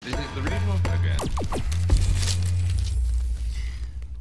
This is the regional program.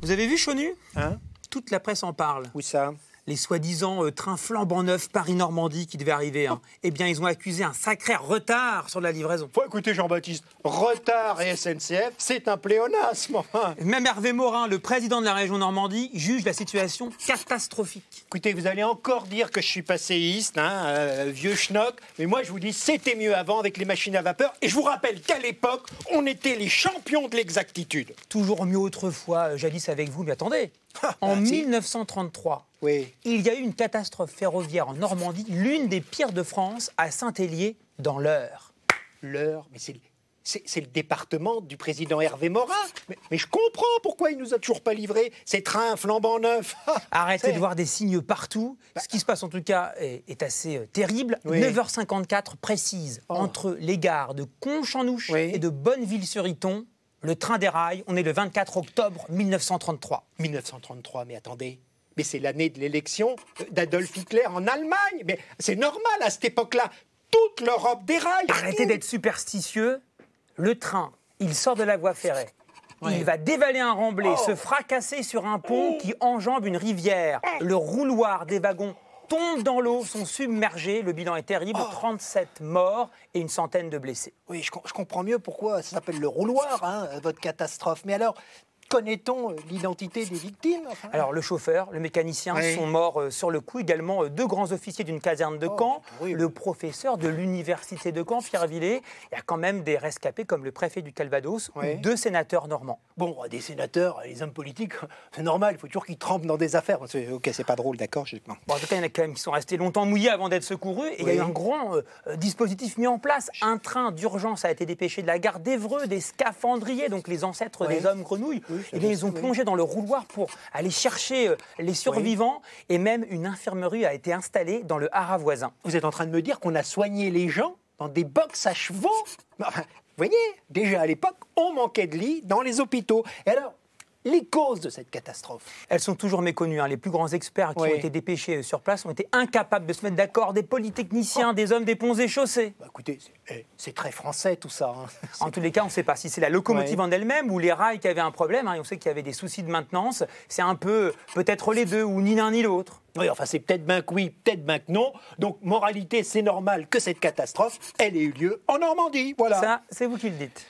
Vous avez vu Chonu? Hein? Toute la presse en parle. Où ça? Les soi-disant trains flambant neufs Paris-Normandie qui devaient arriver. Hein. Eh bien, ils ont accusé un sacré retard sur la livraison. Faut écouter Jean-Baptiste. Retard et SNCF, c'est un pléonasme, enfin. Même Hervé Morin, le président de la région Normandie, juge la situation catastrophique. Écoutez, vous allez encore dire que je suis passéiste, hein, vieux schnock, mais moi je vous dis, c'était mieux avant avec les machines à vapeur. Et je vous rappelle qu'à l'époque, on était les champions de l'exactitude. Toujours mieux autrefois, jadis avec vous, mais attendez. En 1933, oui. Il y a eu une catastrophe ferroviaire en Normandie, l'une des pires de France, à Saint-Hélier, dans l'Eure. L'Eure, mais c'est le département du président Hervé Morin. Mais je comprends pourquoi il nous a toujours pas livré ces trains flambant neufs. Arrêtez de voir des signes partout. Ce qui se passe en tout cas est assez terrible. Oui. 9h54 précise, entre les gares de Conches-en-Ouche et de Bonneville-sur-Iton, le train déraille. On est le 24 octobre 1933. 1933, mais attendez. Mais c'est l'année de l'élection d'Adolf Hitler en Allemagne. Mais c'est normal à cette époque-là. Toute l'Europe déraille. Arrêtez d'être superstitieux. Le train, il sort de la voie ferrée. Il va dévaler un remblai, se fracasser sur un pont qui enjambe une rivière. Le rouloir des wagons tombe dans l'eau, sont submergés. Le bilan est terrible, 37 morts et une centaine de blessés. Oui, je comprends mieux pourquoi ça s'appelle le rouloir, hein, votre catastrophe. Mais alors, connaît-on l'identité des victimes? Alors, le chauffeur, le mécanicien sont morts sur le coup. Également, deux grands officiers d'une caserne de Caen. Le professeur de l'université de Caen, Pierre Villet. Il y a quand même des rescapés comme le préfet du Calvados ou deux sénateurs normands. Bon, des sénateurs, les hommes politiques, c'est normal. Il faut toujours qu'ils trempent dans des affaires. Ok, c'est pas drôle, d'accord. Bon, en tout cas, il y en a quand même qui sont restés longtemps mouillés avant d'être secourus. Et il y a eu un grand dispositif mis en place. Un train d'urgence a été dépêché de la gare d'Évreux, des scaphandriers, donc les ancêtres des hommes grenouilles. Et bien, ils ont plongé dans le rouloir pour aller chercher les survivants. Et même une infirmerie a été installée dans le haras voisin. Vous êtes en train de me dire qu'on a soigné les gens dans des box à chevaux? Enfin, vous voyez, déjà à l'époque, on manquait de lits dans les hôpitaux. Et alors, les causes de cette catastrophe? Elles sont toujours méconnues. Hein. Les plus grands experts qui ont été dépêchés sur place ont été incapables de se mettre d'accord. Des polytechniciens, des hommes des ponts et chaussées. Bah, écoutez, c'est très français tout ça. Hein. En tous les cas, on ne sait pas si c'est la locomotive en elle-même ou les rails qui avaient un problème. Hein. Et on sait qu'il y avait des soucis de maintenance. C'est un peu peut-être les deux ou ni l'un ni l'autre. Oui, enfin, c'est peut-être bien que oui, peut-être bien que non. Donc, moralité, c'est normal que cette catastrophe, elle ait eu lieu en Normandie. Voilà. Ça, c'est vous qui le dites.